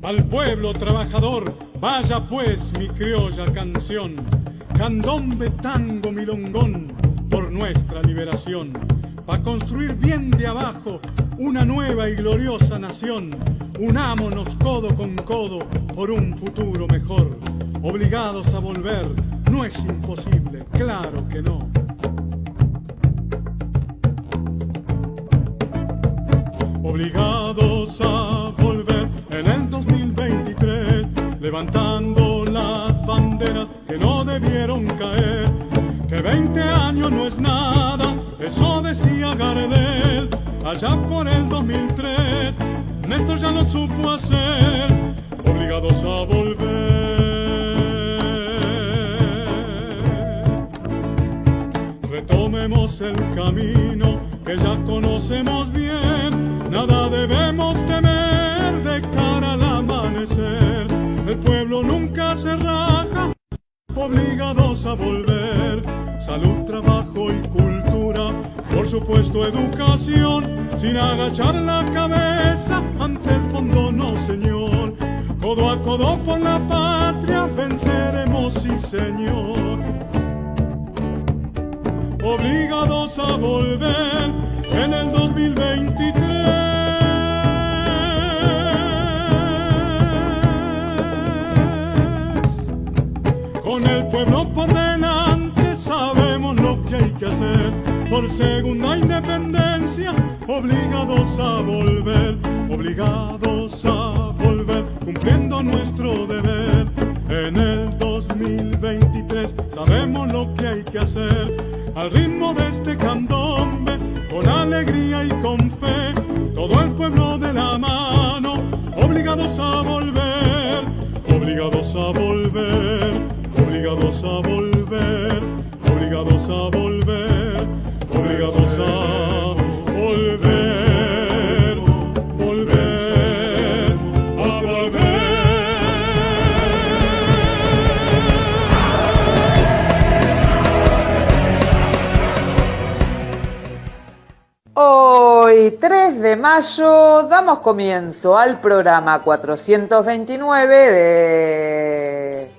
Al pueblo trabajador, vaya pues mi criolla canción, candombe, tango, milongón, por nuestra liberación, pa' construir bien de abajo una nueva y gloriosa nación. Unámonos codo con codo por un futuro mejor. Obligados a volver, no es imposible, claro que no. Obligados a volver en el 2023, levantando las banderas que no debieron caer. Que 20 años no es nada, eso decía Gardel allá por el 2003. Néstor ya lo supo hacer, obligados a volver. Retomemos el camino que ya conocemos bien, nada debemos temer de cara al amanecer. El pueblo nunca se raja, obligados a volver. Salud, trabajo y cultura, por supuesto educación, sin agachar la cabeza ante el fondo, no señor. Codo a codo por la patria venceremos, sí señor. Obligados a volver en el 2023. Con el pueblo por delante sabemos lo que hay que hacer. Por segunda independencia, obligados a volver. Obligados a volver, cumpliendo nuestro deber. En el 2023 sabemos lo que hay que hacer. Al ritmo de este candombe, con alegría y con fe, todo el pueblo de la mano, obligados a volver, obligados a volver, obligados a volver, obligados a volver, obligados a volver, volver, a volver. Hoy, 3 de mayo, damos comienzo al programa 429 de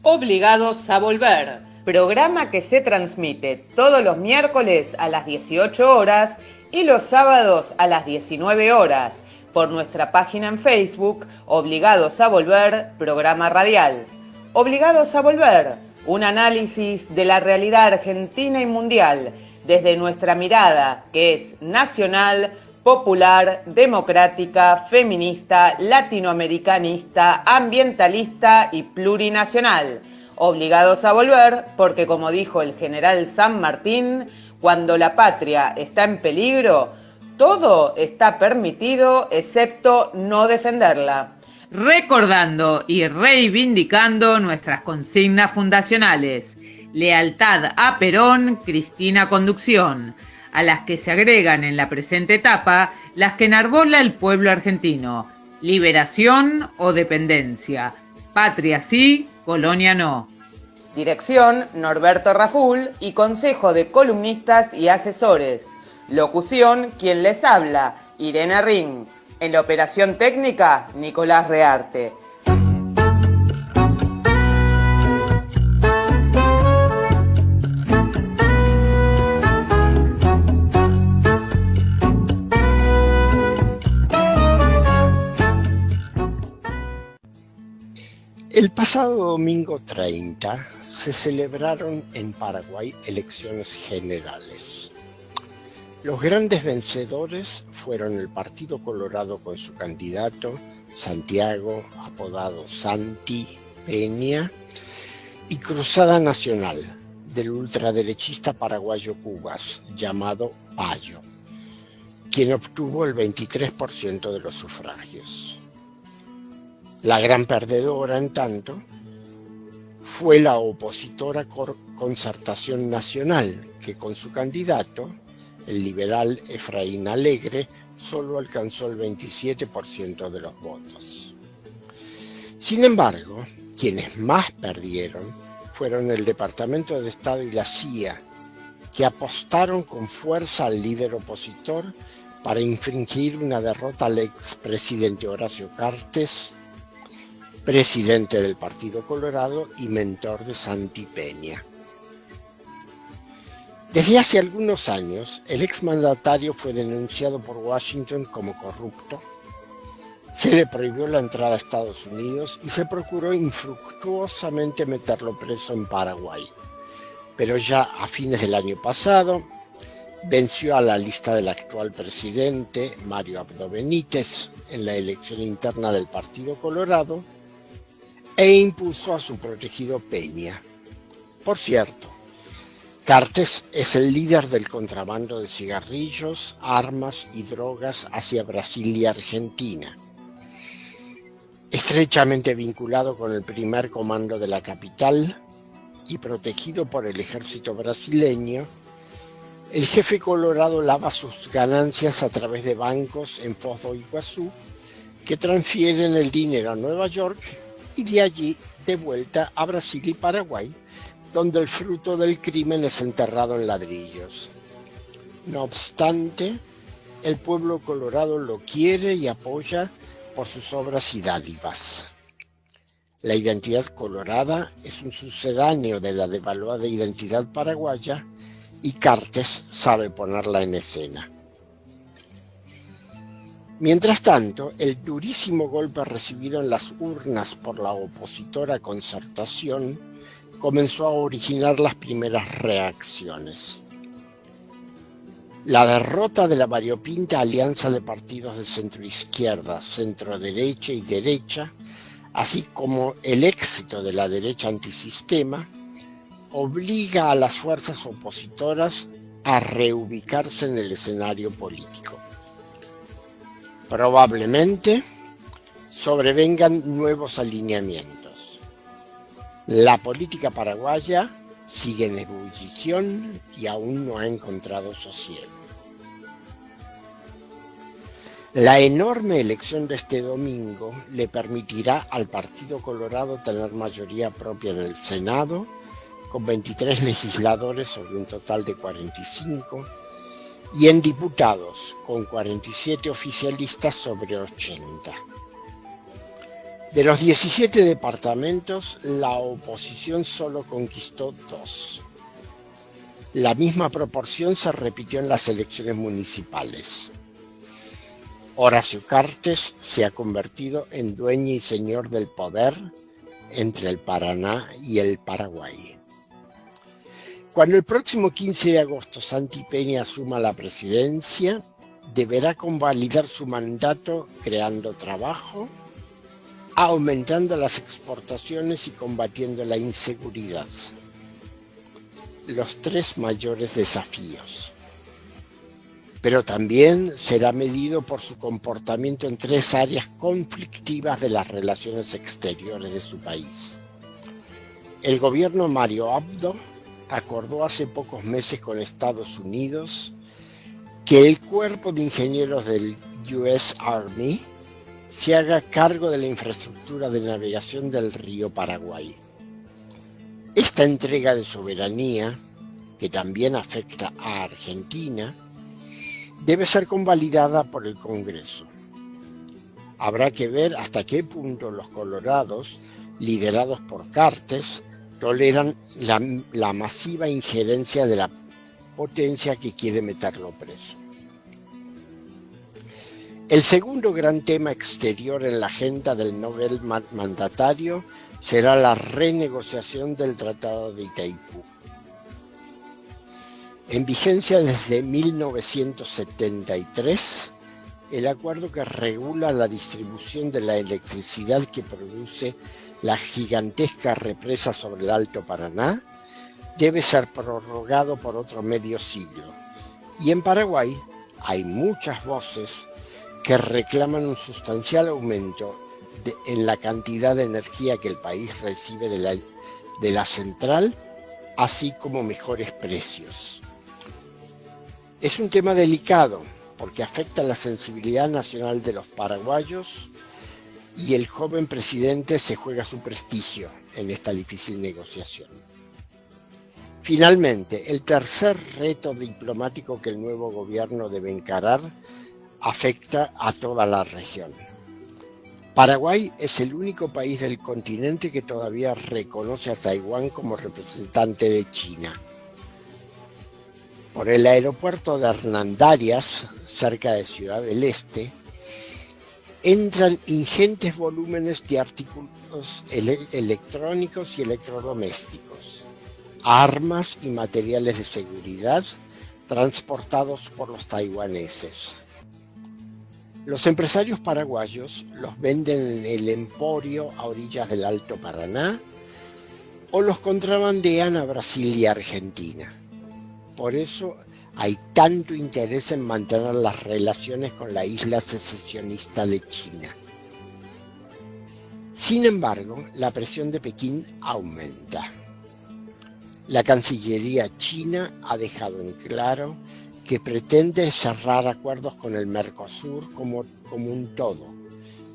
Obligados a Volver, programa que se transmite todos los miércoles a las 18 horas y los sábados a las 19 horas por nuestra página en Facebook, Obligados a Volver, programa radial. Obligados a Volver, un análisis de la realidad argentina y mundial, desde nuestra mirada, que es nacional, popular, democrática, feminista, latinoamericanista, ambientalista y plurinacional. Obligados a volver porque, como dijo el general San Martín, cuando la patria está en peligro, todo está permitido excepto no defenderla. Recordando y reivindicando nuestras consignas fundacionales. Lealtad a Perón, Cristina Conducción, a las que se agregan en la presente etapa las que enarbola el pueblo argentino: liberación o dependencia, patria sí, colonia no. Dirección: Norberto Raful y consejo de columnistas y asesores. Locución: quien les habla, Irene Ring. En la operación técnica, Nicolás Rearte. El pasado domingo 30 se celebraron en Paraguay elecciones generales. Los grandes vencedores fueron el Partido Colorado con su candidato Santiago, apodado Santi Peña, y Cruzada Nacional, del ultraderechista paraguayo Cubas, llamado Payo, quien obtuvo el 23% de los sufragios. La gran perdedora, en tanto, fue la opositora Concertación Nacional, que con su candidato, el liberal Efraín Alegre, solo alcanzó el 27% de los votos. Sin embargo, quienes más perdieron fueron el Departamento de Estado y la CIA, que apostaron con fuerza al líder opositor para infringir una derrota al expresidente Horacio Cartes presidente del Partido Colorado y mentor de Santi Peña. Desde hace algunos años, el exmandatario fue denunciado por Washington como corrupto, se le prohibió la entrada a Estados Unidos y se procuró infructuosamente meterlo preso en Paraguay. Pero ya a fines del año pasado, venció a la lista del actual presidente, Mario Abdo Benítez, en la elección interna del Partido Colorado e impuso a su protegido Peña. Por cierto, Cartes es el líder del contrabando de cigarrillos, armas y drogas hacia Brasil y Argentina. Estrechamente vinculado con el primer comando de la capital y protegido por el ejército brasileño, el jefe colorado lava sus ganancias a través de bancos en Foz do Iguazú que transfieren el dinero a Nueva York y de allí de vuelta a Brasil y Paraguay, donde el fruto del crimen es enterrado en ladrillos. No obstante, el pueblo colorado lo quiere y apoya por sus obras y dádivas. La identidad colorada es un sucedáneo de la devaluada identidad paraguaya y Cartes sabe ponerla en escena. Mientras tanto, el durísimo golpe recibido en las urnas por la opositora Concertación comenzó a originar las primeras reacciones. La derrota de la variopinta alianza de partidos de centroizquierda, centroderecha y derecha, así como el éxito de la derecha antisistema, obliga a las fuerzas opositoras a reubicarse en el escenario político. Probablemente sobrevengan nuevos alineamientos. La política paraguaya sigue en ebullición y aún no ha encontrado sosiego. La enorme elección de este domingo le permitirá al Partido Colorado tener mayoría propia en el Senado, con 23 legisladores sobre un total de 45, y en diputados, con 47 oficialistas sobre 80. De los 17 departamentos, la oposición solo conquistó 2. La misma proporción se repitió en las elecciones municipales. Horacio Cartes se ha convertido en dueño y señor del poder entre el Paraná y el Paraguay. Cuando el próximo 15 de agosto Santi Peña asuma la presidencia, deberá convalidar su mandato creando trabajo, aumentando las exportaciones y combatiendo la inseguridad. Los 3 mayores desafíos. Pero también será medido por su comportamiento en 3 áreas conflictivas de las relaciones exteriores de su país. El gobierno Mario Abdo acordó hace pocos meses con Estados Unidos que el cuerpo de ingenieros del US Army se haga cargo de la infraestructura de navegación del río Paraguay. Esta entrega de soberanía, que también afecta a Argentina, debe ser convalidada por el Congreso. Habrá que ver hasta qué punto los colorados, liderados por Cartes, toleran la masiva injerencia de la potencia que quiere meterlo preso. El segundo gran tema exterior en la agenda del Nobel mandatario será la renegociación del Tratado de Itaipú. En vigencia desde 1973, el acuerdo que regula la distribución de la electricidad que produce la gigantesca represa sobre el Alto Paraná debe ser prorrogado por otro medio siglo. Y en Paraguay hay muchas voces que reclaman un sustancial aumento en la cantidad de energía que el país recibe de la central, así como mejores precios. Es un tema delicado porque afecta la sensibilidad nacional de los paraguayos y el joven presidente se juega su prestigio en esta difícil negociación. Finalmente, el tercer reto diplomático que el nuevo gobierno debe encarar afecta a toda la región. Paraguay es el único país del continente que todavía reconoce a Taiwán como representante de China. Por el aeropuerto de Hernandarias, cerca de Ciudad del Este, entran ingentes volúmenes de artículos electrónicos y electrodomésticos, armas y materiales de seguridad transportados por los taiwaneses. Los empresarios paraguayos los venden en el emporio a orillas del Alto Paraná o los contrabandean a Brasil y Argentina. Por eso hay tanto interés en mantener las relaciones con la isla secesionista de China. Sin embargo, la presión de Pekín aumenta. La Cancillería china ha dejado en claro que pretende cerrar acuerdos con el Mercosur como un todo,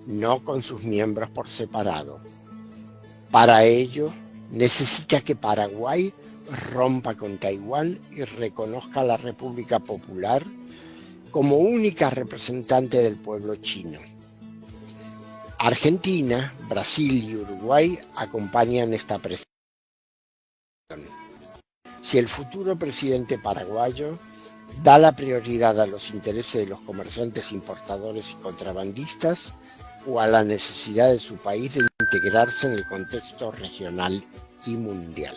no con sus miembros por separado. Para ello, necesita que Paraguay rompa con Taiwán y reconozca a la República Popular como única representante del pueblo chino. Argentina, Brasil y Uruguay acompañan esta presión. Si el futuro presidente paraguayo da la prioridad a los intereses de los comerciantes importadores y contrabandistas o a la necesidad de su país de integrarse en el contexto regional y mundial.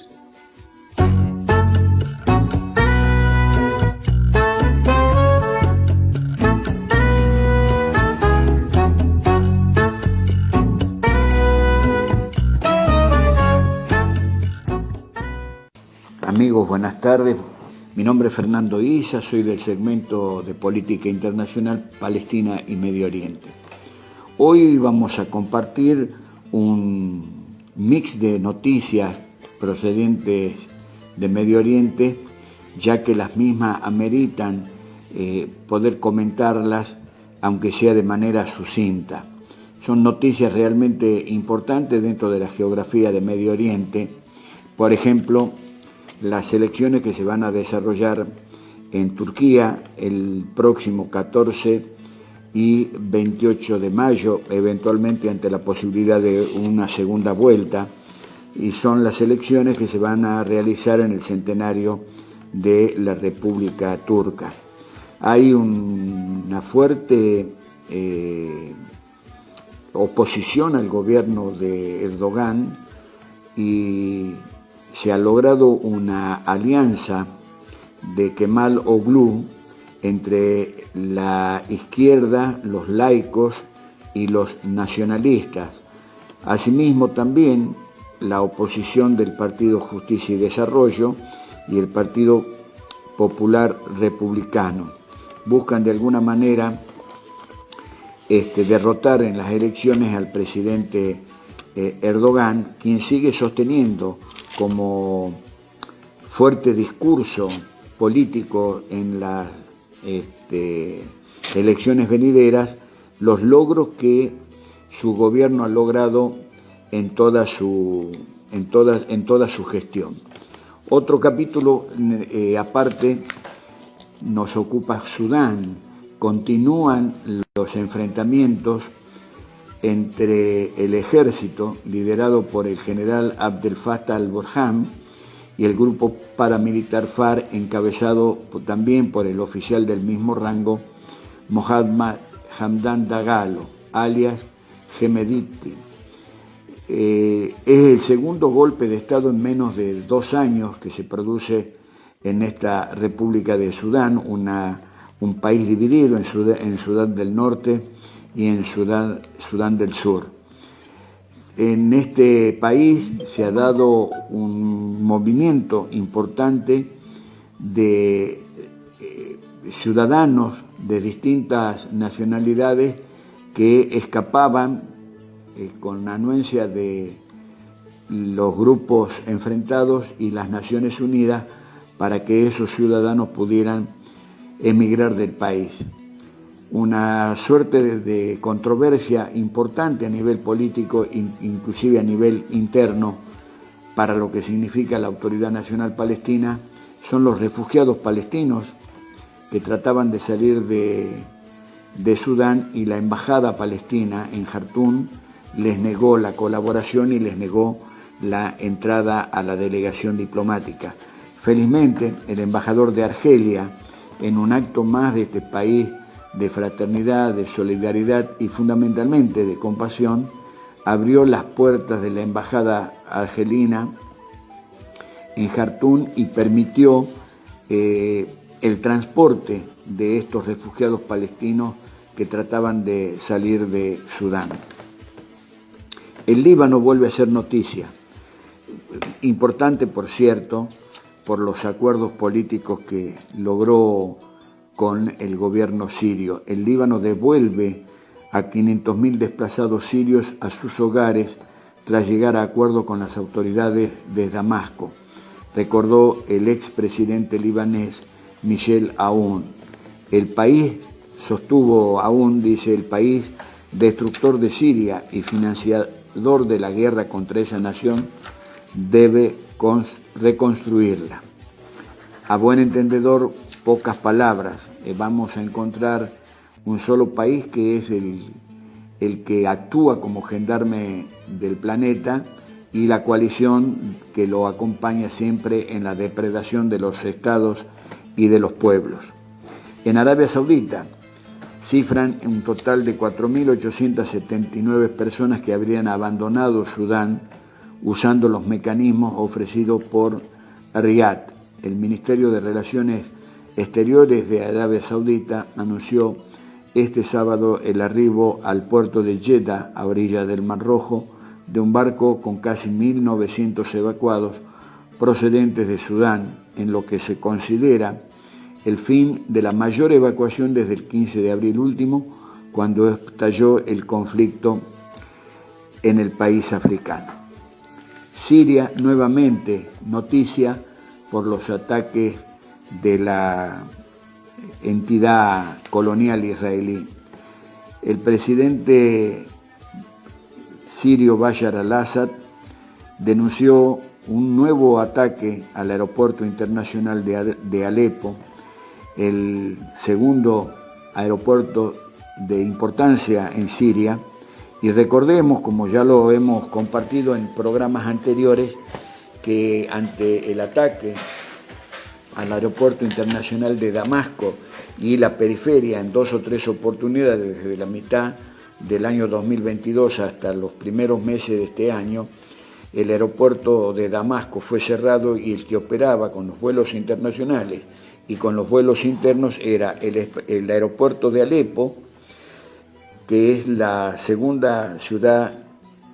Amigos, buenas tardes. Mi nombre es Fernando Isa, soy del segmento de Política Internacional, Palestina y Medio Oriente. Hoy vamos a compartir un mix de noticias procedentes de Medio Oriente, ya que las mismas ameritan poder comentarlas, aunque sea de manera sucinta. Son noticias realmente importantes dentro de la geografía de Medio Oriente. Por ejemplo, las elecciones que se van a desarrollar en Turquía el próximo 14 y 28 de mayo, eventualmente ante la posibilidad de una segunda vuelta, y son las elecciones que se van a realizar en el centenario de la República Turca. Hay una fuerte oposición al gobierno de Erdogan y se ha logrado una alianza de Kemaloglu entre la izquierda, los laicos y los nacionalistas. Asimismo también la oposición del Partido Justicia y Desarrollo y el Partido Popular Republicano. Buscan de alguna manera derrotar en las elecciones al presidente Erdogan, quien sigue sosteniendo como fuerte discurso político en las elecciones venideras los logros que su gobierno ha logrado en toda su gestión. Otro capítulo aparte nos ocupa Sudán. Continúan los enfrentamientos entre el ejército liderado por el general Abdel Fattah al-Burhan y el grupo paramilitar FARC encabezado también por el oficial del mismo rango Mohammad Hamdan Dagalo, alias Hemedti. Es el segundo golpe de Estado en menos de 2 años que se produce en esta República de Sudán, un país dividido en Sudán del Norte y en Sudán del Sur. En este país se ha dado un movimiento importante de ciudadanos de distintas nacionalidades que escapaban con anuencia de los grupos enfrentados y las Naciones Unidas para que esos ciudadanos pudieran emigrar del país. Una suerte de controversia importante a nivel político, inclusive a nivel interno, para lo que significa la Autoridad Nacional Palestina, son los refugiados palestinos que trataban de salir de de Sudán, y la embajada palestina en Jartum les negó la colaboración y les negó la entrada a la delegación diplomática. Felizmente, el embajador de Argelia, en un acto más de este país de fraternidad, de solidaridad y fundamentalmente de compasión, abrió las puertas de la embajada argelina en Jartum y permitió el transporte de estos refugiados palestinos que trataban de salir de Sudán. El Líbano vuelve a ser noticia, importante por cierto, por los acuerdos políticos que logró con el gobierno sirio. El Líbano devuelve a 500.000 desplazados sirios a sus hogares tras llegar a acuerdo con las autoridades de Damasco, recordó el expresidente libanés Michel Aoun. El país, sostuvo Aoun, dice, el país destructor de Siria y financiador de la guerra contra esa nación, debe reconstruirla. A buen entendedor, pocas palabras. Vamos a encontrar un solo país que es el que actúa como gendarme del planeta y la coalición que lo acompaña siempre en la depredación de los estados y de los pueblos. En Arabia Saudita cifran un total de 4.879 personas que habrían abandonado Sudán usando los mecanismos ofrecidos por Riad. El Ministerio de Relaciones Exteriores de Arabia Saudita anunció este sábado el arribo al puerto de Jeddah, a orilla del Mar Rojo, de un barco con casi 1.900 evacuados procedentes de Sudán, en lo que se considera el fin de la mayor evacuación desde el 15 de abril último, cuando estalló el conflicto en el país africano. Siria, nuevamente, noticia por los ataques de la entidad colonial israelí. El presidente sirio Bashar al-Assad denunció un nuevo ataque al aeropuerto internacional de Alepo, el segundo aeropuerto de importancia en Siria, y recordemos, como ya lo hemos compartido en programas anteriores, que ante el ataque al aeropuerto internacional de Damasco y la periferia en 2 o 3 oportunidades desde la mitad del año 2022 hasta los primeros meses de este año, el aeropuerto de Damasco fue cerrado y el que operaba con los vuelos internacionales y con los vuelos internos era el aeropuerto de Alepo, que es la segunda ciudad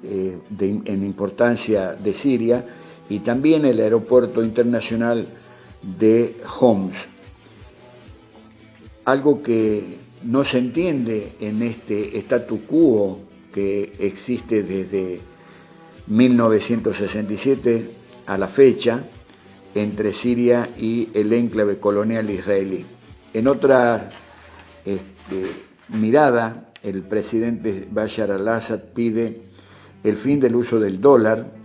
en importancia de Siria, y también el aeropuerto internacional de Homs. Algo que no se entiende en este statu quo que existe desde 1967 a la fecha entre Siria y el enclave colonial israelí. En otra mirada, el presidente Bashar al-Assad pide el fin del uso del dólar,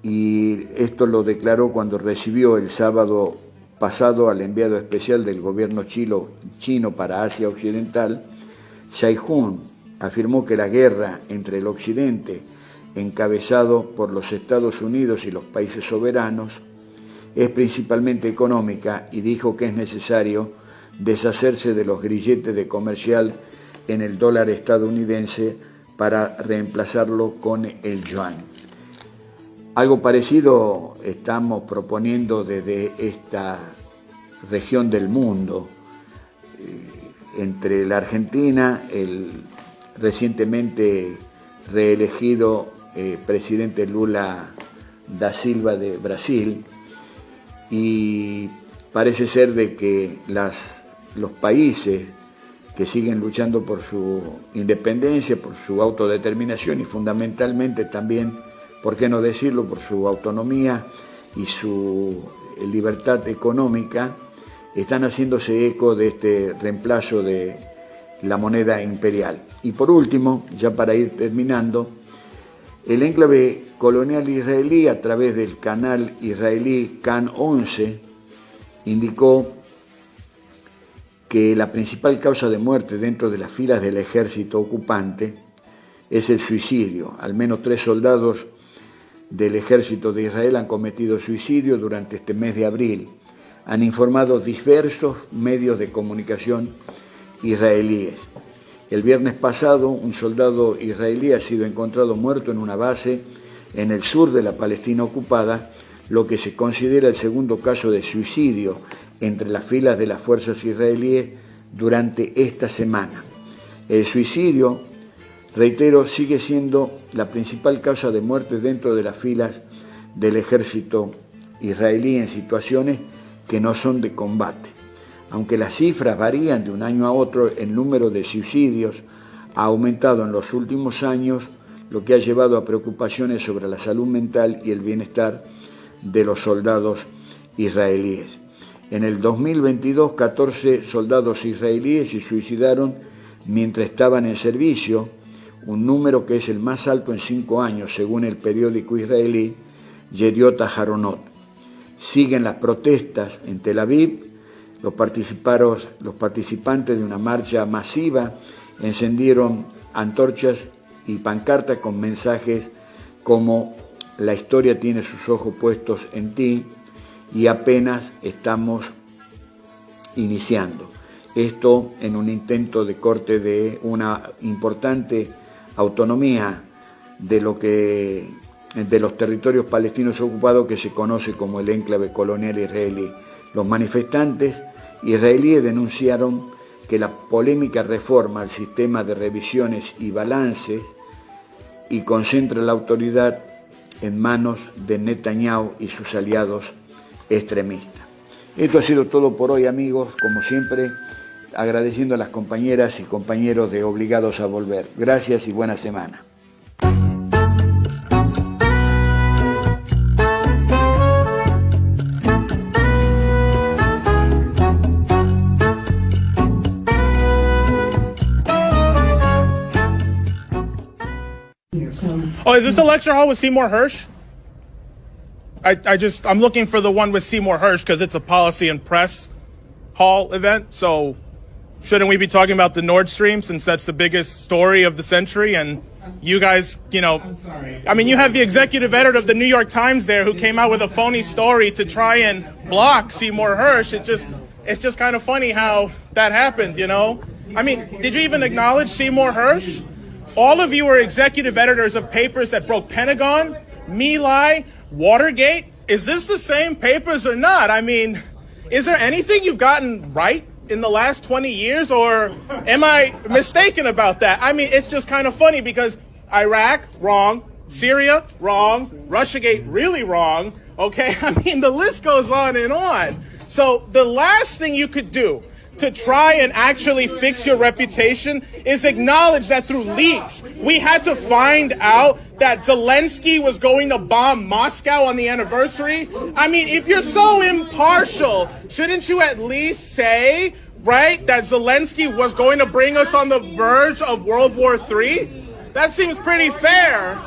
y esto lo declaró cuando recibió el sábado pasado al enviado especial del gobierno chino para Asia Occidental. Cai Jun afirmó que la guerra entre el Occidente, encabezado por los Estados Unidos y los países soberanos, es principalmente económica, y dijo que es necesario deshacerse de los grilletes de comercial en el dólar estadounidense para reemplazarlo con el yuan. Algo parecido estamos proponiendo desde esta región del mundo, entre la Argentina, el recientemente reelegido presidente Lula da Silva de Brasil, y parece ser de que los países que siguen luchando por su independencia, por su autodeterminación y fundamentalmente también, ¿por qué no decirlo?, por su autonomía y su libertad económica, están haciéndose eco de este reemplazo de la moneda imperial. Y por último, ya para ir terminando, el enclave colonial israelí, a través del canal israelí Can 11, indicó que la principal causa de muerte dentro de las filas del ejército ocupante es el suicidio. Al menos 3 soldados del ejército de Israel han cometido suicidio durante este mes de abril. Han informado diversos medios de comunicación israelíes. El viernes pasado, un soldado israelí ha sido encontrado muerto en una base en el sur de la Palestina ocupada, lo que se considera el segundo caso de suicidio entre las filas de las fuerzas israelíes durante esta semana. El suicidio, reitero, sigue siendo la principal causa de muerte dentro de las filas del ejército israelí en situaciones que no son de combate. Aunque las cifras varían de un año a otro, el número de suicidios ha aumentado en los últimos años, lo que ha llevado a preocupaciones sobre la salud mental y el bienestar de los soldados israelíes. En el 2022, 14 soldados israelíes se suicidaron mientras estaban en servicio, un número que es el más alto en 5 años, según el periódico israelí Yediot Aharonot. Siguen las protestas en Tel Aviv. Los participantes de una marcha masiva encendieron antorchas y pancartas con mensajes como "La historia tiene sus ojos puestos en ti" y "apenas estamos iniciando". Esto en un intento de corte de una importante autonomía de los territorios palestinos ocupados que se conoce como el enclave colonial israelí. Los manifestantes israelíes denunciaron que la polémica reforma al sistema de revisiones y balances y concentra la autoridad en manos de Netanyahu y sus aliados extremistas. Esto ha sido todo por hoy, amigos, como siempre, agradeciendo a las compañeras y compañeros de Obligados a Volver. Gracias y buena semana. Oh, is this the lecture hall with Seymour Hersh? I'm looking for the one with Seymour Hersh because it's a policy and press hall event. So shouldn't we be talking about the Nord Stream since that's the biggest story of the century? And you guys, I'm sorry. I mean, you have the executive editor of the New York Times there who came out with a phony story to try and block Seymour Hersh. It's just kind of funny how that happened, I mean, did you even acknowledge Seymour Hersh? All of you are executive editors of papers that broke Pentagon, My Lai, Watergate. Is this the same papers or not? I mean, is there anything you've gotten right in the last 20 years, or am I mistaken about that? I mean, it's just kind of funny because Iraq, wrong. Syria, wrong. Russiagate, really wrong. Okay, I mean, the list goes on and on. So the last thing you could do to try and actually fix your reputation is acknowledge that through leaks, we had to find out that Zelensky was going to bomb Moscow on the anniversary. I mean, if you're so impartial, shouldn't you at least say, right, that Zelensky was going to bring us on the verge of World War III? That seems pretty fair.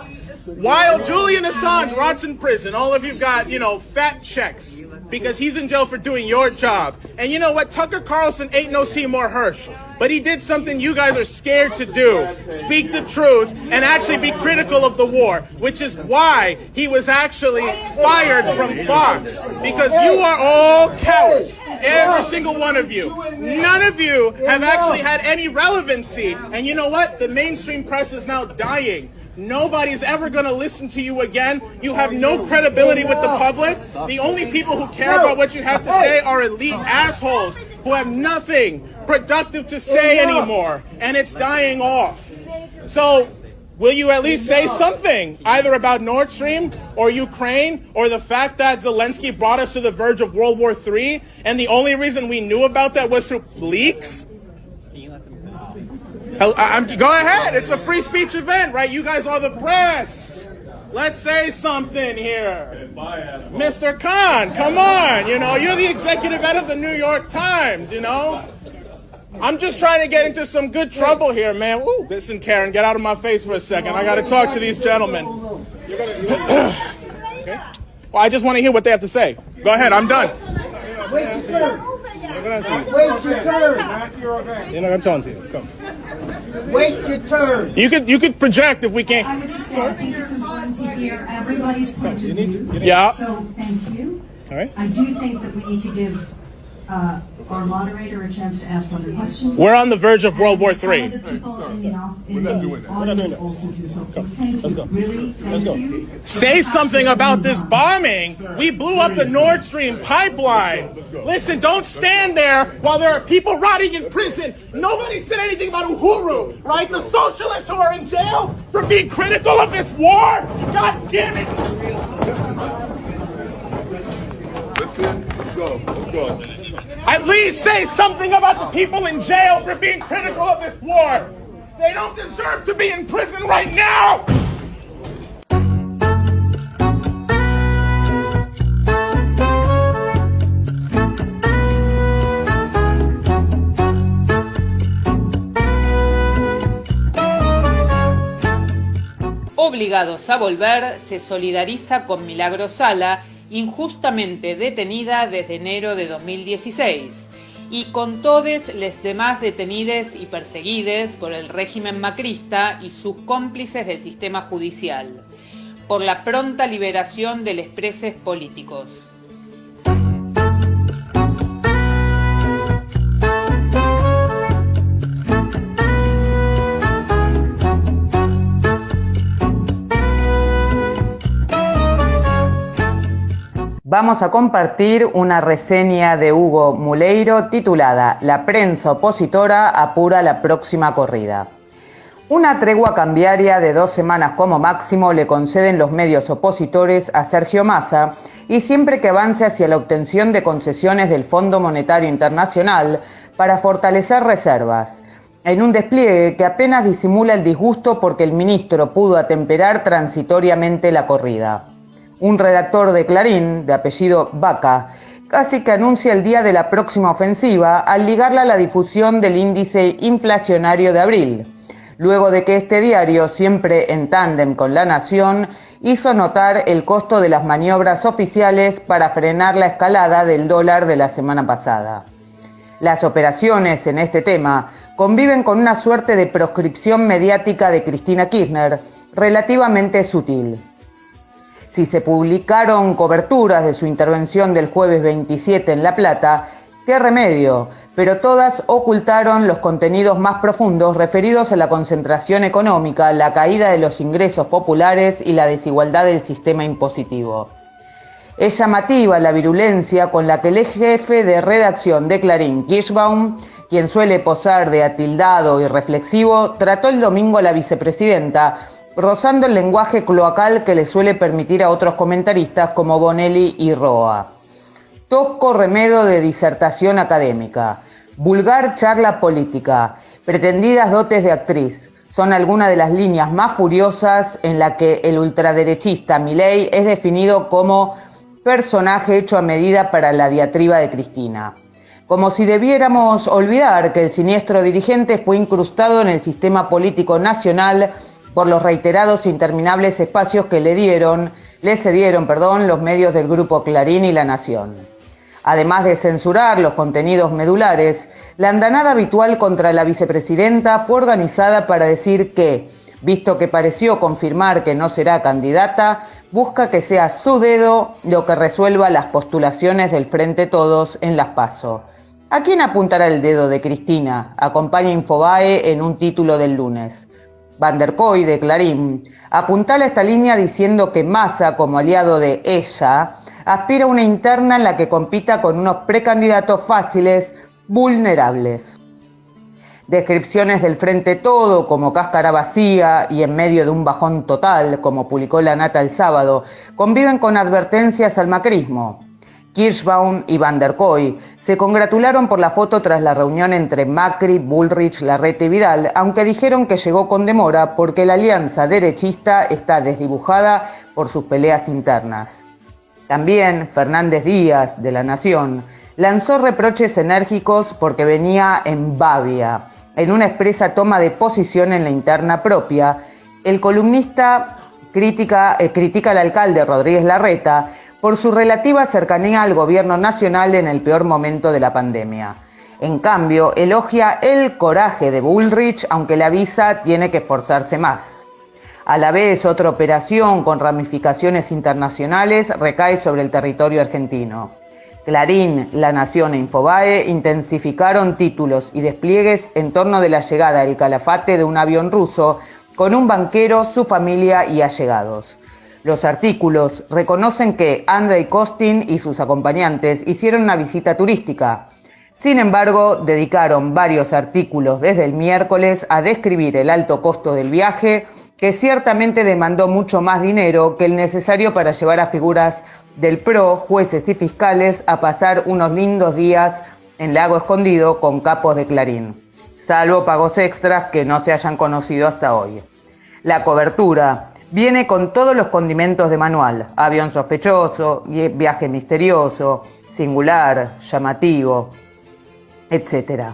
While Julian Assange rots in prison, all of you got, fat checks because he's in jail for doing your job. And you know what? Tucker Carlson ain't no Seymour Hersh, but he did something you guys are scared to do. Speak the truth and actually be critical of the war, which is why he was actually fired from Fox, because you are all cowards. Every single one of you. None of you have actually had any relevancy. And you know what? The mainstream press is now dying. Nobody's ever going to listen to you again. You have no credibility with the public. The only people who care about what you have to say are elite assholes who have nothing productive to say anymore. And it's dying off. So will you at least say something, either about Nord Stream or Ukraine or the fact that Zelensky brought us to the verge of World War III and the only reason we knew about that was through leaks? Go ahead. It's a free speech event, right? You guys are the press. Let's say something here. Mr. Khan, come on. You're the executive editor of the New York Times, I'm just trying to get into some good trouble here, man. Woo, listen, Karen, get out of my face for a second. I got to talk to these gentlemen. Okay. Well, I just want to hear what they have to say. Go ahead. I'm done. Wait your turn. You're not gonna tell to you. Come. Wait your turn. You could project if we I can't. would just say, I think it's important to hear everybody's point of view. Yeah. So, thank you. All right. I do think that we need to give our moderator a chance to ask other questions. We're on the verge of World War Some of III. the people in the audience also do so. Thank Let's you. go. Really, thank you. Say something about this bombing. We blew up the Nord Stream pipeline. Listen, don't stand there while there are people rotting in prison. Nobody said anything about Uhuru, right? The socialists who are in jail for being critical of this war. God damn it. Let's go. Let's go. At least say something about the people in jail for being critical of this war. They don't deserve to be in prison right now. Obligados a Volver se solidariza con Milagros Sala, injustamente detenida desde enero de 2016, y con todos los demás detenidos y perseguidos por el régimen macrista y sus cómplices del sistema judicial, por la pronta liberación de los presos políticos. Vamos a compartir una reseña de Hugo Muleiro titulada "La prensa opositora apura la próxima corrida". Una tregua cambiaria de 2 semanas como máximo le conceden los medios opositores a Sergio Massa, y siempre que avance hacia la obtención de concesiones del Fondo Monetario Internacional para fortalecer reservas, en un despliegue que apenas disimula el disgusto porque el ministro pudo atemperar transitoriamente la corrida. Un redactor de Clarín, de apellido Vaca, casi que anuncia el día de la próxima ofensiva al ligarla a la difusión del índice inflacionario de abril, luego de que este diario, siempre en tándem con La Nación, hizo notar el costo de las maniobras oficiales para frenar la escalada del dólar de la semana pasada. Las operaciones en este tema conviven con una suerte de proscripción mediática de Cristina Kirchner, relativamente sutil. Si se publicaron coberturas de su intervención del jueves 27 en La Plata, qué remedio, pero todas ocultaron los contenidos más profundos referidos a la concentración económica, la caída de los ingresos populares y la desigualdad del sistema impositivo. Es llamativa la virulencia con la que el ex jefe de redacción de Clarín, Kirschbaum, quien suele posar de atildado y reflexivo, trató el domingo a la vicepresidenta, rozando el lenguaje cloacal que le suele permitir a otros comentaristas como Bonelli y Roa. Tosco remedo de disertación académica, vulgar charla política, pretendidas dotes de actriz, son algunas de las líneas más furiosas en la que el ultraderechista Milei es definido como personaje hecho a medida para la diatriba de Cristina. Como si debiéramos olvidar que el siniestro dirigente fue incrustado en el sistema político nacional por los reiterados e interminables espacios que le cedieron los medios del Grupo Clarín y La Nación. Además de censurar los contenidos medulares, la andanada habitual contra la vicepresidenta fue organizada para decir que, visto que pareció confirmar que no será candidata, busca que sea su dedo lo que resuelva las postulaciones del Frente Todos en las PASO. ¿A quién apuntará el dedo de Cristina?, acompaña Infobae en un título del lunes. Van der Koy, de Clarín, apuntala esta línea diciendo que Massa, como aliado de ella, aspira a una interna en la que compita con unos precandidatos fáciles, vulnerables. Descripciones del Frente Todo como cáscara vacía y en medio de un bajón total, como publicó La Nata el sábado, conviven con advertencias al macrismo. Kirschbaum y Van der Koy se congratularon por la foto tras la reunión entre Macri, Bullrich, Larreta y Vidal, aunque dijeron que llegó con demora porque la alianza derechista está desdibujada por sus peleas internas. También Fernández Díaz, de La Nación, lanzó reproches enérgicos porque venía en babia. En una expresa toma de posición en la interna propia, el columnista critica al alcalde Rodríguez Larreta por su relativa cercanía al gobierno nacional en el peor momento de la pandemia. En cambio, elogia el coraje de Bullrich, aunque le avisa tiene que esforzarse más. A la vez, otra operación con ramificaciones internacionales recae sobre el territorio argentino. Clarín, La Nación e Infobae intensificaron títulos y despliegues en torno de la llegada del Calafate de un avión ruso con un banquero, su familia y allegados. Los artículos reconocen que Andrei Kostin y sus acompañantes hicieron una visita turística. Sin embargo, dedicaron varios artículos desde el miércoles a describir el alto costo del viaje, que ciertamente demandó mucho más dinero que el necesario para llevar a figuras del PRO, jueces y fiscales a pasar unos lindos días en Lago Escondido con capos de Clarín, salvo pagos extras que no se hayan conocido hasta hoy. La cobertura viene con todos los condimentos de manual: avión sospechoso, viaje misterioso, singular, llamativo, etc.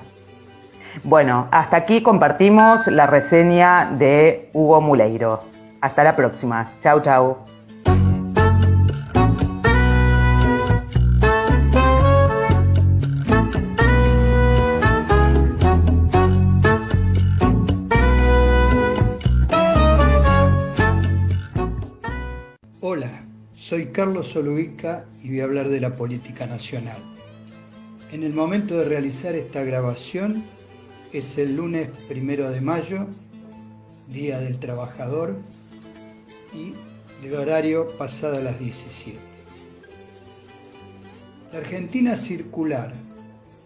Bueno, hasta aquí compartimos la reseña de Hugo Muleiro. Hasta la próxima. Chau, chau. Hola, soy Carlos Solubica y voy a hablar de la política nacional. En el momento de realizar esta grabación es el lunes 1 de mayo, Día del Trabajador, y el horario pasada las 17. La Argentina circular,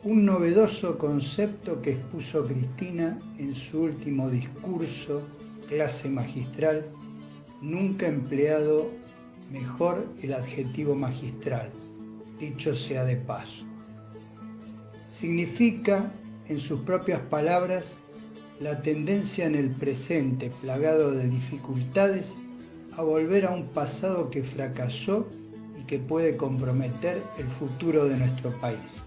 un novedoso concepto que expuso Cristina en su último discurso, clase magistral, nunca empleado mejor el adjetivo magistral, dicho sea de paso. Significa, en sus propias palabras, la tendencia en el presente plagado de dificultades a volver a un pasado que fracasó y que puede comprometer el futuro de nuestro país.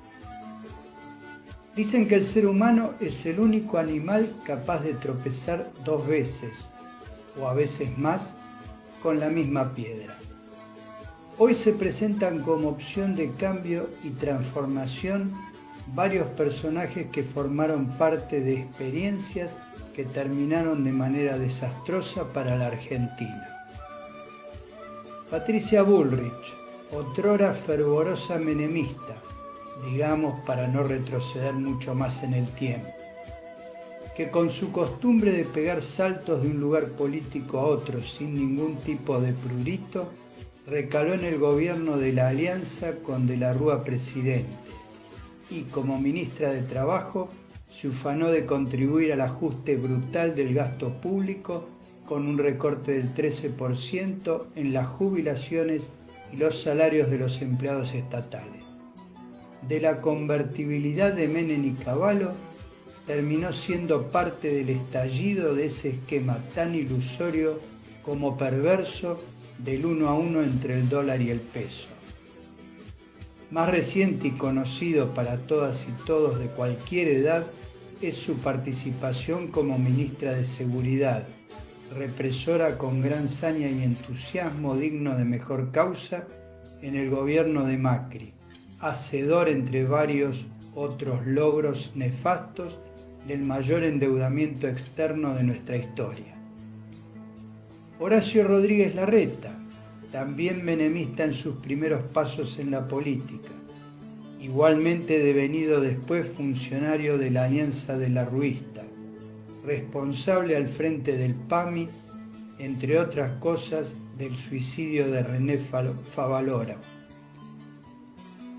Dicen que el ser humano es el único animal capaz de tropezar 2 veces, o a veces más, con la misma piedra. Hoy se presentan como opción de cambio y transformación varios personajes que formaron parte de experiencias que terminaron de manera desastrosa para la Argentina. Patricia Bullrich, otrora fervorosa menemista, digamos para no retroceder mucho más en el tiempo, que con su costumbre de pegar saltos de un lugar político a otro sin ningún tipo de prurito, recaló en el gobierno de la Alianza con De la Rúa presidente y, como ministra de Trabajo, se ufanó de contribuir al ajuste brutal del gasto público con un recorte del 13% en las jubilaciones y los salarios de los empleados estatales. De la convertibilidad de Menem y Cavallo, terminó siendo parte del estallido de ese esquema tan ilusorio como perverso del 1 a 1 entre el dólar y el peso. Más reciente y conocido para todas y todos de cualquier edad es su participación como ministra de Seguridad, represora con gran saña y entusiasmo digno de mejor causa en el gobierno de Macri, hacedor entre varios otros logros nefastos del mayor endeudamiento externo de nuestra historia. Horacio Rodríguez Larreta, también menemista en sus primeros pasos en la política, igualmente devenido después funcionario de la Alianza de la Ruista, responsable al frente del PAMI, entre otras cosas, del suicidio de René Favalora.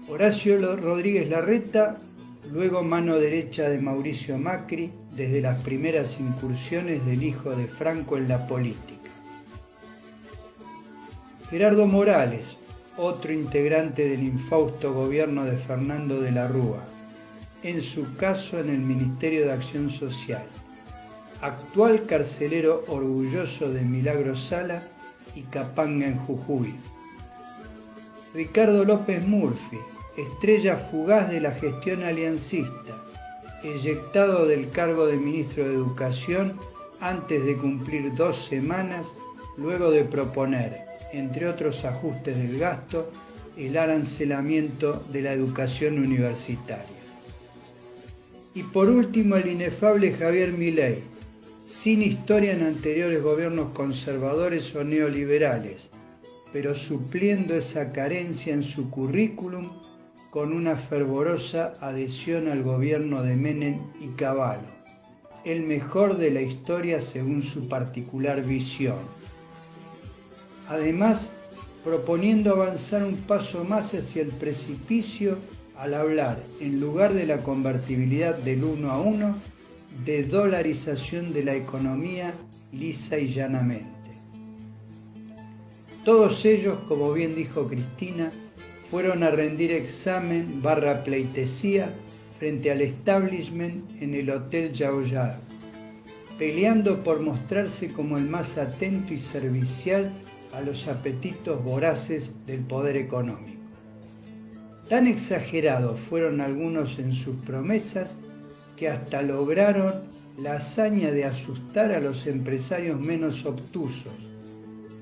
Horacio Rodríguez Larreta, luego mano derecha de Mauricio Macri, desde las primeras incursiones del hijo de Franco en la política. Gerardo Morales, otro integrante del infausto gobierno de Fernando de la Rúa, en su caso en el Ministerio de Acción Social, actual carcelero orgulloso de Milagro Sala y Capanga en Jujuy. Ricardo López Murphy, estrella fugaz de la gestión aliancista, eyectado del cargo de ministro de Educación antes de cumplir 2 semanas, luego de proponer, entre otros ajustes del gasto, el arancelamiento de la educación universitaria. Y por último, el inefable Javier Milei, sin historia en anteriores gobiernos conservadores o neoliberales, pero supliendo esa carencia en su currículum con una fervorosa adhesión al gobierno de Menem y Cavallo, el mejor de la historia según su particular visión. Además, proponiendo avanzar un paso más hacia el precipicio al hablar, en lugar de la convertibilidad del 1 a 1, de dolarización de la economía lisa y llanamente. Todos ellos, como bien dijo Cristina, fueron a rendir examen / pleitesía frente al establishment en el Hotel Yaoyao, peleando por mostrarse como el más atento y servicial a los apetitos voraces del poder económico. Tan exagerados fueron algunos en sus promesas que hasta lograron la hazaña de asustar a los empresarios menos obtusos,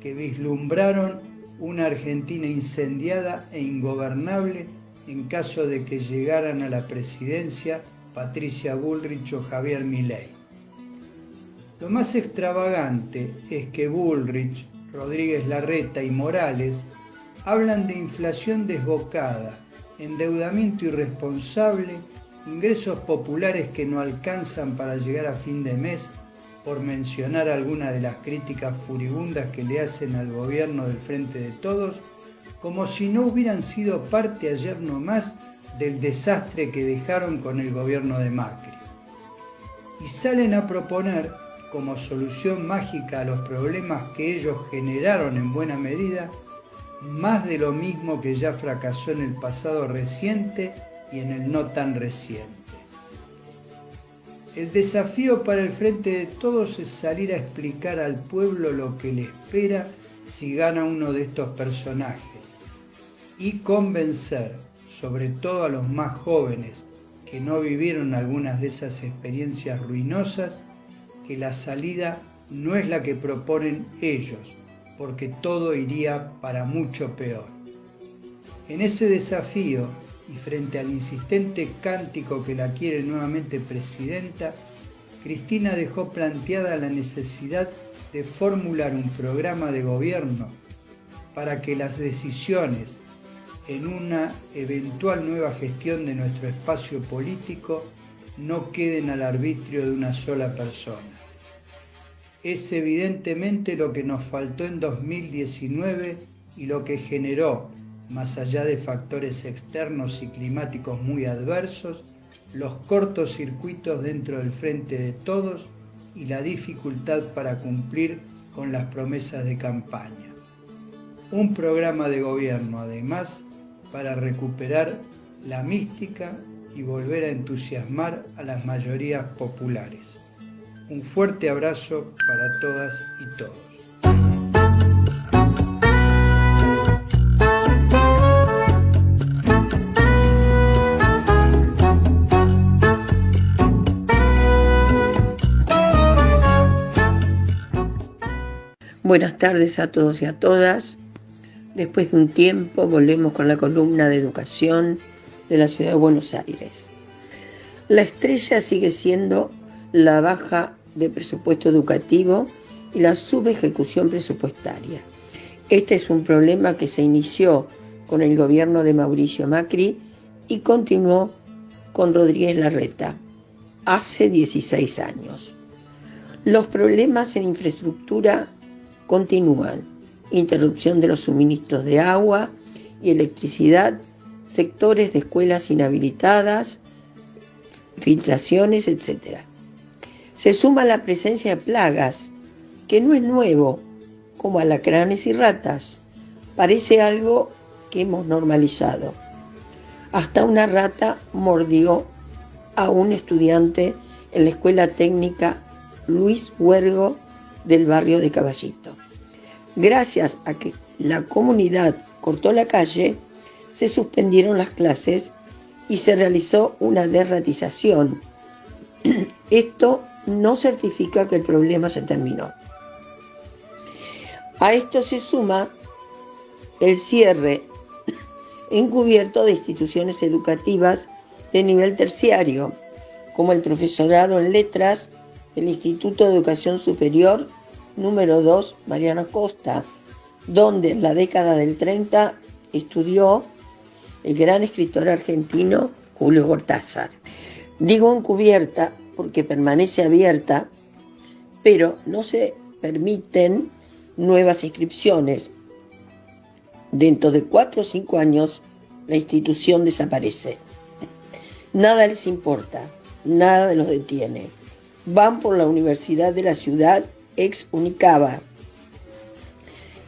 que vislumbraron una Argentina incendiada e ingobernable en caso de que llegaran a la presidencia Patricia Bullrich o Javier Milei. Lo más extravagante es que Bullrich, Rodríguez Larreta y Morales hablan de inflación desbocada, endeudamiento irresponsable, ingresos populares que no alcanzan para llegar a fin de mes, por mencionar algunas de las críticas furibundas que le hacen al gobierno del Frente de Todos, como si no hubieran sido parte ayer nomás del desastre que dejaron con el gobierno de Macri. Y salen a proponer, como solución mágica a los problemas que ellos generaron en buena medida, más de lo mismo que ya fracasó en el pasado reciente y en el no tan reciente. El desafío para el Frente de Todos es salir a explicar al pueblo lo que le espera si gana uno de estos personajes y convencer, sobre todo a los más jóvenes que no vivieron algunas de esas experiencias ruinosas, que la salida no es la que proponen ellos, porque todo iría para mucho peor. En ese desafío, y frente al insistente cántico que la quiere nuevamente presidenta, Cristina dejó planteada la necesidad de formular un programa de gobierno para que las decisiones en una eventual nueva gestión de nuestro espacio político no queden al arbitrio de una sola persona. Es evidentemente lo que nos faltó en 2019 y lo que generó, más allá de factores externos y climáticos muy adversos, los cortocircuitos dentro del Frente de Todos y la dificultad para cumplir con las promesas de campaña. Un programa de gobierno, además, para recuperar la mística y volver a entusiasmar a las mayorías populares. Un fuerte abrazo para todas y todos. Buenas tardes a todos y a todas. Después de un tiempo volvemos con la columna de educación de la ciudad de Buenos Aires. La estrella sigue siendo la baja de presupuesto educativo y la subejecución presupuestaria. Este es un problema que se inició con el gobierno de Mauricio Macri y continuó con Rodríguez Larreta hace 16 años. Los problemas en infraestructura continúan: interrupción de los suministros de agua y electricidad, sectores de escuelas inhabilitadas, filtraciones, etc. Se suma la presencia de plagas, que no es nuevo, como alacranes y ratas. Parece algo que hemos normalizado. Hasta una rata mordió a un estudiante en la escuela técnica Luis Huergo del barrio de Caballito. Gracias a que la comunidad cortó la calle, se suspendieron las clases y se realizó una derratización. Esto no certifica que el problema se terminó. A esto se suma el cierre encubierto de instituciones educativas de nivel terciario, como el profesorado en letras del Instituto de Educación Superior número 2 Mariano Acosta, donde en la década del 30 estudió el gran escritor argentino Julio Cortázar. Digo encubierta porque permanece abierta, pero no se permiten nuevas inscripciones. Dentro de 4 o 5 años, la institución desaparece. Nada les importa, nada los detiene. Van por la Universidad de la Ciudad, ex Unicaba,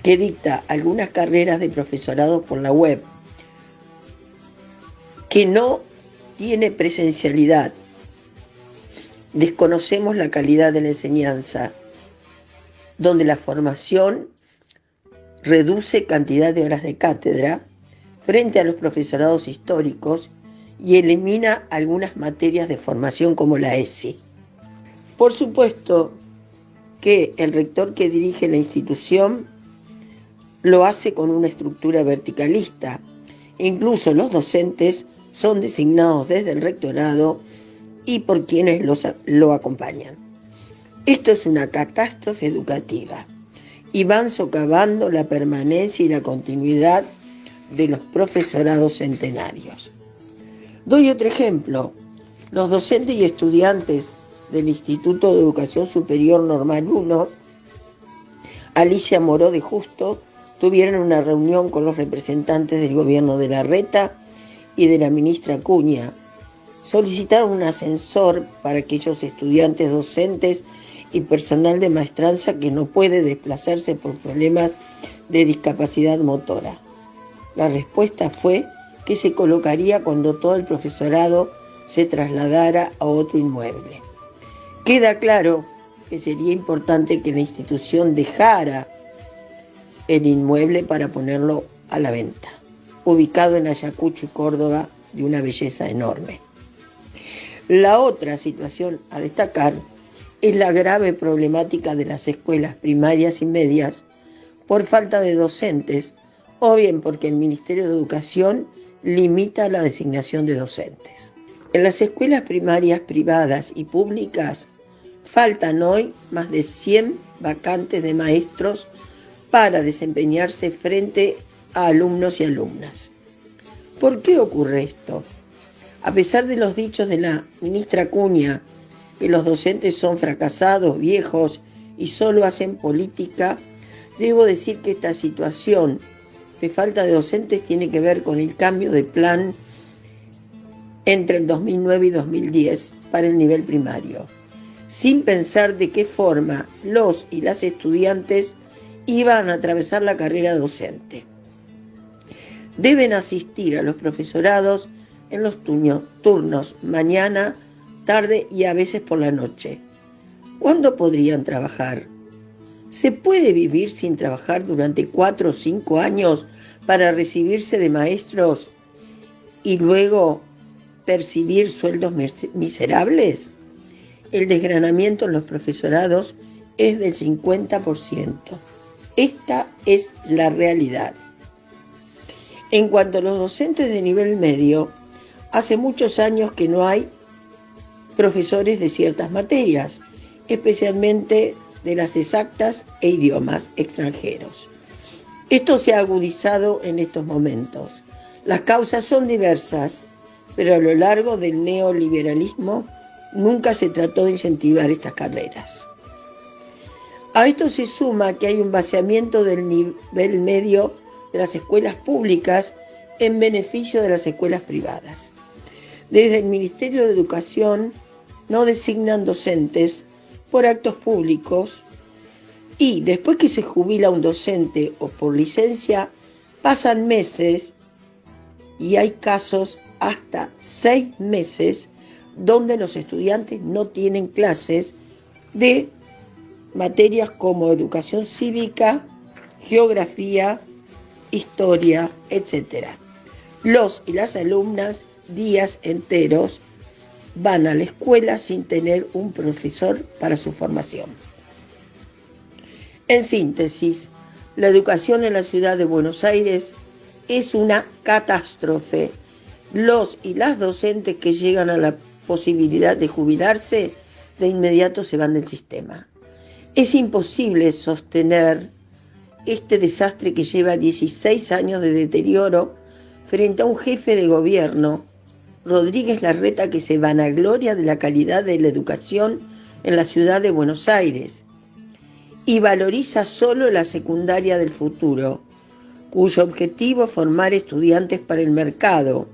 que dicta algunas carreras de profesorado por la web, que no tiene presencialidad. Desconocemos la calidad de la enseñanza, donde la formación reduce cantidad de horas de cátedra frente a los profesorados históricos y elimina algunas materias de formación como la ESI. Por supuesto que el rector que dirige la institución lo hace con una estructura verticalista. Incluso los docentes son designados desde el rectorado y por quienes lo acompañan. Esto es una catástrofe educativa y van socavando la permanencia y la continuidad de los profesorados centenarios. Doy otro ejemplo. Los docentes y estudiantes del Instituto de Educación Superior Normal 1, Alicia Moró de Justo, tuvieron una reunión con los representantes del gobierno de Larreta y de la ministra Acuña. Solicitaron un ascensor para aquellos estudiantes, docentes y personal de maestranza que no puede desplazarse por problemas de discapacidad motora. La respuesta fue que se colocaría cuando todo el profesorado se trasladara a otro inmueble. Queda claro que sería importante que la institución dejara el inmueble para ponerlo a la venta, ubicado en Ayacucho y Córdoba, de una belleza enorme. La otra situación a destacar es la grave problemática de las escuelas primarias y medias por falta de docentes, o bien porque el Ministerio de Educación limita la designación de docentes. En las escuelas primarias privadas y públicas faltan hoy más de 100 vacantes de maestros para desempeñarse frente a alumnos y alumnas. ¿Por qué ocurre esto? A pesar de los dichos de la ministra Acuña, que los docentes son fracasados, viejos y solo hacen política, debo decir que esta situación de falta de docentes tiene que ver con el cambio de plan entre el 2009 y 2010 para el nivel primario, sin pensar de qué forma los y las estudiantes iban a atravesar la carrera docente. Deben asistir a los profesorados en los turnos mañana, tarde y a veces por la noche. ¿Cuándo podrían trabajar? ¿Se puede vivir sin trabajar durante 4 o 5 años para recibirse de maestros y luego percibir sueldos miserables? El desgranamiento en los profesorados es del 50%. Esta es la realidad. En cuanto a los docentes de nivel medio, hace muchos años que no hay profesores de ciertas materias, especialmente de las exactas e idiomas extranjeros. Esto se ha agudizado en estos momentos. Las causas son diversas, pero a lo largo del neoliberalismo nunca se trató de incentivar estas carreras. A esto se suma que hay un vaciamiento del nivel medio de las escuelas públicas en beneficio de las escuelas privadas. Desde el Ministerio de Educación no designan docentes por actos públicos y después que se jubila un docente o por licencia pasan meses y hay casos hasta 6 meses donde los estudiantes no tienen clases de materias como educación cívica, geografía, historia, etc. Los y las alumnas días enteros van a la escuela sin tener un profesor para su formación. En síntesis, la educación en la ciudad de Buenos Aires es una catástrofe. Los y las docentes que llegan a la posibilidad de jubilarse, de inmediato se van del sistema. Es imposible sostener este desastre que lleva 16 años de deterioro frente a un jefe de gobierno, Rodríguez Larreta, que se vanagloria de la calidad de la educación en la ciudad de Buenos Aires y valoriza solo la secundaria del futuro, cuyo objetivo es formar estudiantes para el mercado.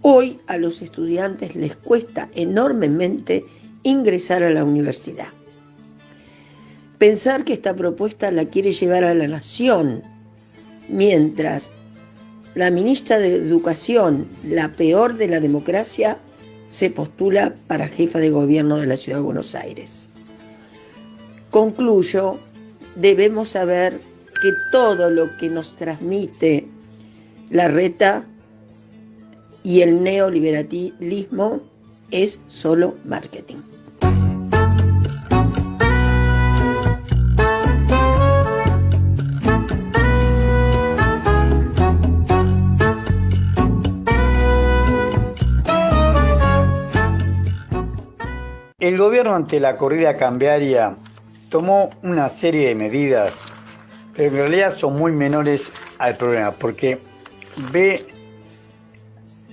Hoy a los estudiantes les cuesta enormemente ingresar a la universidad. Pensar que esta propuesta la quiere llevar a la nación, mientras la ministra de Educación, la peor de la democracia, se postula para jefa de gobierno de la Ciudad de Buenos Aires. Concluyo, debemos saber que todo lo que nos transmite Larreta y el neoliberalismo es solo marketing. El gobierno, ante la corrida cambiaria, tomó una serie de medidas, pero en realidad son muy menores al problema, porque ve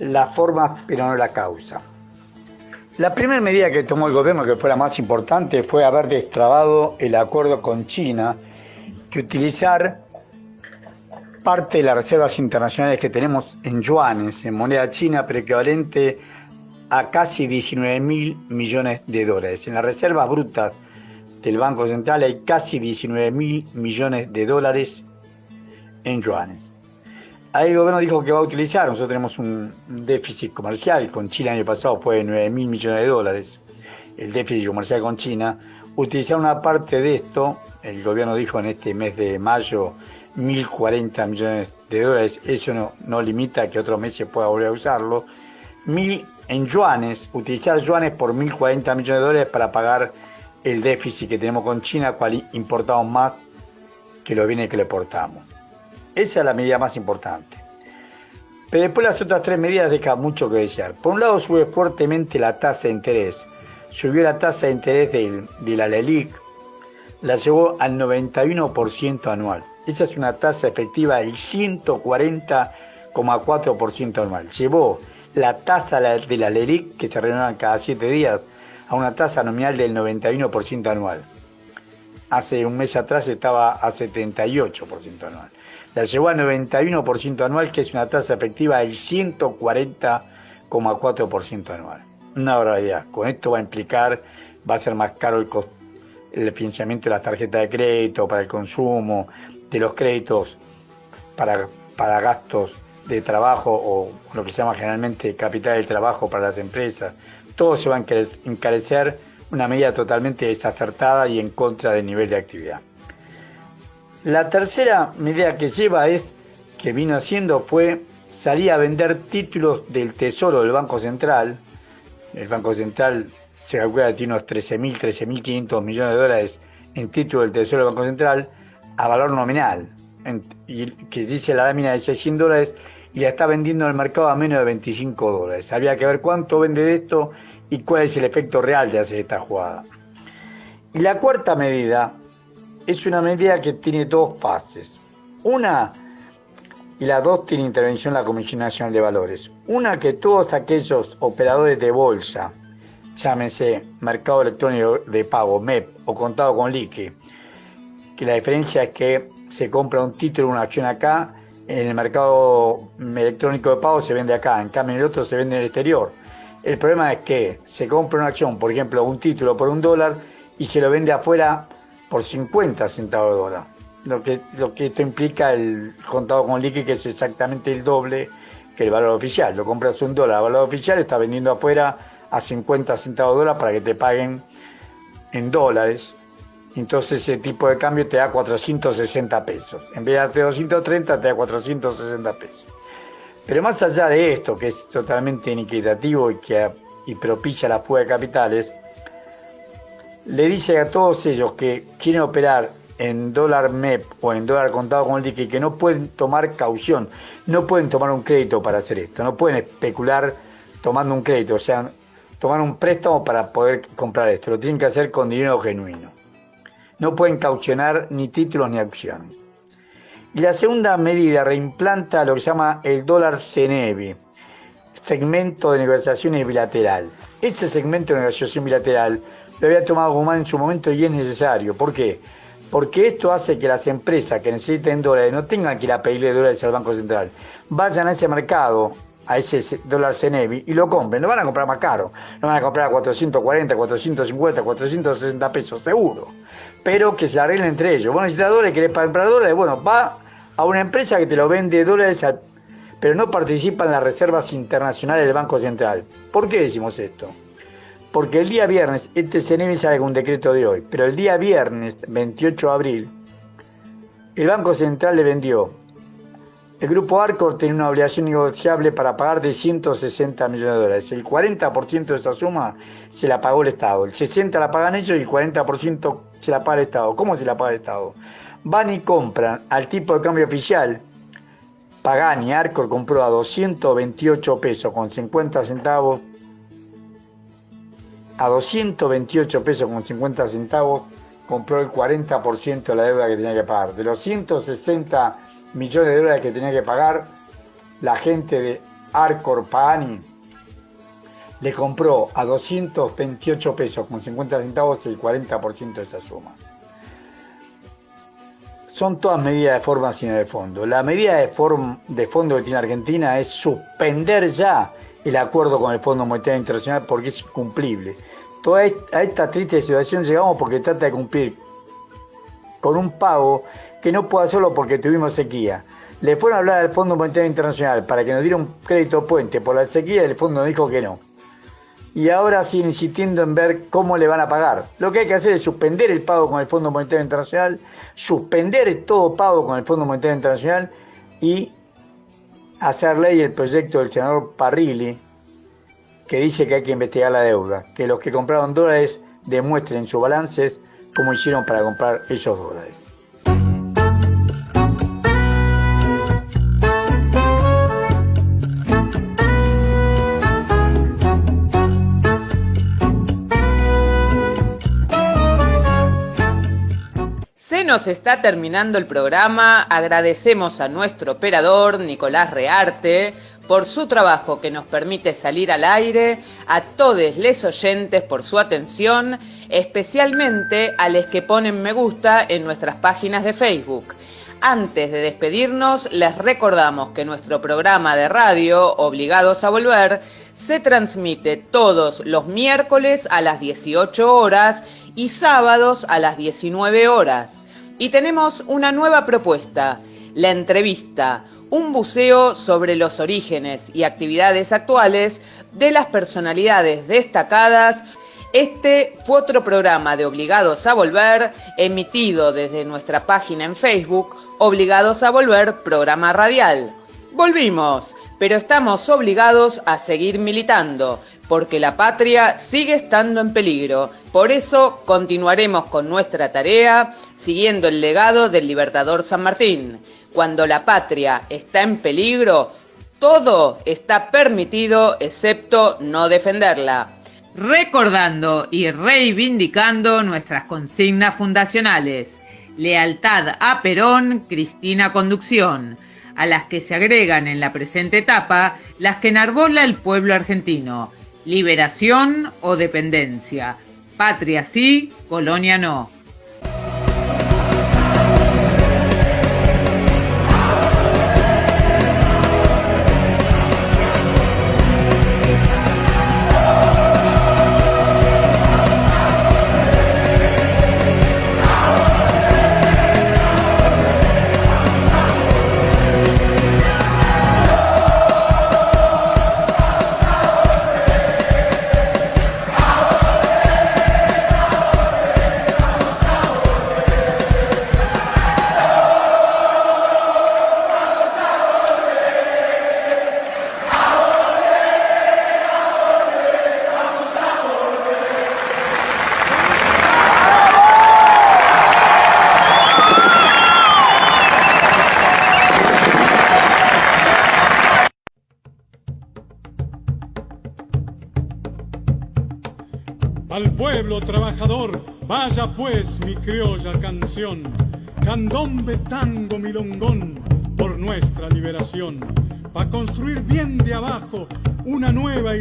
la forma pero no la causa. La primera medida que tomó el gobierno, que fue la más importante, fue haber destrabado el acuerdo con China, que utilizar parte de las reservas internacionales que tenemos en yuanes, en moneda china, pero equivalente a casi 19.000 millones de dólares. En las reservas brutas del Banco Central hay casi 19.000 millones de dólares en yuanes. Ahí el gobierno dijo que va a utilizar, nosotros tenemos un déficit comercial, con Chile el año pasado fue de 9.000 millones de dólares, el déficit comercial con China, utilizar una parte de esto, el gobierno dijo en este mes de mayo 1.040 millones de dólares, eso no limita a que otro mes se pueda volver a usarlo, 1.000 en yuanes, utilizar yuanes por 1.040 millones de dólares para pagar el déficit que tenemos con China, cual importamos más que los bienes que le exportamos. Esa es la medida más importante. Pero después las otras tres medidas dejan mucho que desear. Por un lado, sube fuertemente la tasa de interés. Subió la tasa de interés de la LELIQ, la llevó al 91% anual. Esa es una tasa efectiva del 140,4% anual. Llevó la tasa de la LELIQ, que se renuevan cada 7 días, a una tasa nominal del 91% anual. Hace un mes atrás estaba a 78% anual. La llevó a 91% anual, que es una tasa efectiva del 140,4% anual. Una barbaridad. Con esto va a implicar, va a ser más caro el financiamiento de las tarjetas de crédito para el consumo, de los créditos para gastos de trabajo o lo que se llama generalmente capital del trabajo para las empresas. Todo se va a encarecer, una medida totalmente desacertada y en contra del nivel de actividad. La tercera medida que vino haciendo fue salir a vender títulos del Tesoro del Banco Central. El Banco Central se calcula que tiene unos 13.500 millones de dólares en títulos del Tesoro del Banco Central a valor nominal, y que dice la lámina de 600 dólares y la está vendiendo en el mercado a menos de 25 dólares. Había que ver cuánto vende de esto y cuál es el efecto real de hacer esta jugada. Y la cuarta medida es una medida que tiene dos fases. Una, y las dos tiene intervención la Comisión Nacional de Valores. Una, que todos aquellos operadores de bolsa, llámese Mercado Electrónico de Pago, MEP, o contado con liqui, que la diferencia es que se compra un título, una acción acá, en el mercado electrónico de pago se vende acá, en cambio en el otro se vende en el exterior. El problema es que se compra una acción, por ejemplo, un título por $1 y se lo vende afuera por 50 centavos de dólar. Lo que esto implica el contado con liqui, que es exactamente el doble que el valor oficial. Lo compras $1 a valor oficial, está vendiendo afuera a 50 centavos de dólar para que te paguen en dólares. Entonces ese tipo de cambio te da 460 pesos. En vez de darte 230, te da 460 pesos. Pero más allá de esto, que es totalmente inequitativo y propicia la fuga de capitales, le dice a todos ellos que quieren operar en dólar MEP o en dólar contado con el liqui que no pueden tomar caución, no pueden tomar un crédito para hacer esto, no pueden especular tomando un crédito, o sea, tomar un préstamo para poder comprar esto, lo tienen que hacer con dinero genuino. No pueden caucionar ni títulos ni acciones. Y la segunda medida reimplanta lo que se llama el dólar CENEBI, segmento de negociaciones bilateral. Ese segmento de negociación bilateral lo había tomado Guzmán en su momento y es necesario. ¿Por qué? Porque esto hace que las empresas que necesiten dólares no tengan que ir a pedirle dólares al Banco Central. Vayan a ese mercado, a ese dólar CENEBI y lo compren. Lo van a comprar más caro. Lo van a comprar a 440, 450, 460 pesos, seguro. Pero que se arreglen entre ellos. Vos necesitas dólares, querés comprar dólares, bueno, va a una empresa que te lo vende dólares, pero no participa en las reservas internacionales del Banco Central. ¿Por qué decimos esto? Porque el día viernes, este CENEBI sale con un decreto de hoy, pero el día viernes, 28 de abril, el Banco Central le vendió. El grupo Arcor tenía una obligación negociable para pagar de 160 millones de dólares. El 40% de esa suma se la pagó el Estado. El 60% la pagan ellos y el 40% se la paga el Estado. ¿Cómo se la paga el Estado? Van y compran al tipo de cambio oficial. Pagani, Arcor compró a 228 pesos con 50 centavos. A 228 pesos con 50 centavos compró el 40% de la deuda que tenía que pagar. De los 160 millones de dólares que tenía que pagar, la gente de Arcor Pagani le compró a 228 pesos con 50 centavos el 40% de esa suma. Son todas medidas de forma sino de fondo. La medida de fondo que tiene Argentina es suspender ya el acuerdo con el Fondo Monetario Internacional porque es incumplible. A esta triste situación llegamos porque trata de cumplir con un pago que no puede hacerlo porque tuvimos sequía. Le fueron a hablar al Fondo Monetario Internacional para que nos diera un crédito puente por la sequía y el fondo dijo que no. Y ahora siguen insistiendo en ver cómo le van a pagar. Lo que hay que hacer es suspender el pago con el Fondo Monetario Internacional, suspender todo pago con el Fondo Monetario Internacional y hacer ley el proyecto del senador Parrilli que dice que hay que investigar la deuda, que los que compraron dólares demuestren sus balances cómo hicieron para comprar esos dólares. Se nos está terminando el programa. Agradecemos a nuestro operador Nicolás Rearte por su trabajo que nos permite salir al aire, a todos les oyentes por su atención, especialmente a los que ponen me gusta en nuestras páginas de Facebook. Antes de despedirnos, les recordamos que nuestro programa de radio, Obligados a Volver, se transmite todos los miércoles a las 18 horas y sábados a las 19 horas. Y tenemos una nueva propuesta, la entrevista, un buceo sobre los orígenes y actividades actuales de las personalidades destacadas. Este fue otro programa de Obligados a Volver, emitido desde nuestra página en Facebook, Obligados a Volver, programa radial. Volvimos, pero estamos obligados a seguir militando, porque la patria sigue estando en peligro. Por eso continuaremos con nuestra tarea, siguiendo el legado del Libertador San Martín. Cuando la patria está en peligro, todo está permitido excepto no defenderla. Recordando y reivindicando nuestras consignas fundacionales. Lealtad a Perón, Cristina Conducción. A las que se agregan en la presente etapa las que enarbola el pueblo argentino. Liberación o dependencia. Patria sí, colonia no. pueblo trabajador, vaya pues mi criolla canción, candombe, tango, milongón, por nuestra liberación, pa' construir bien de abajo una nueva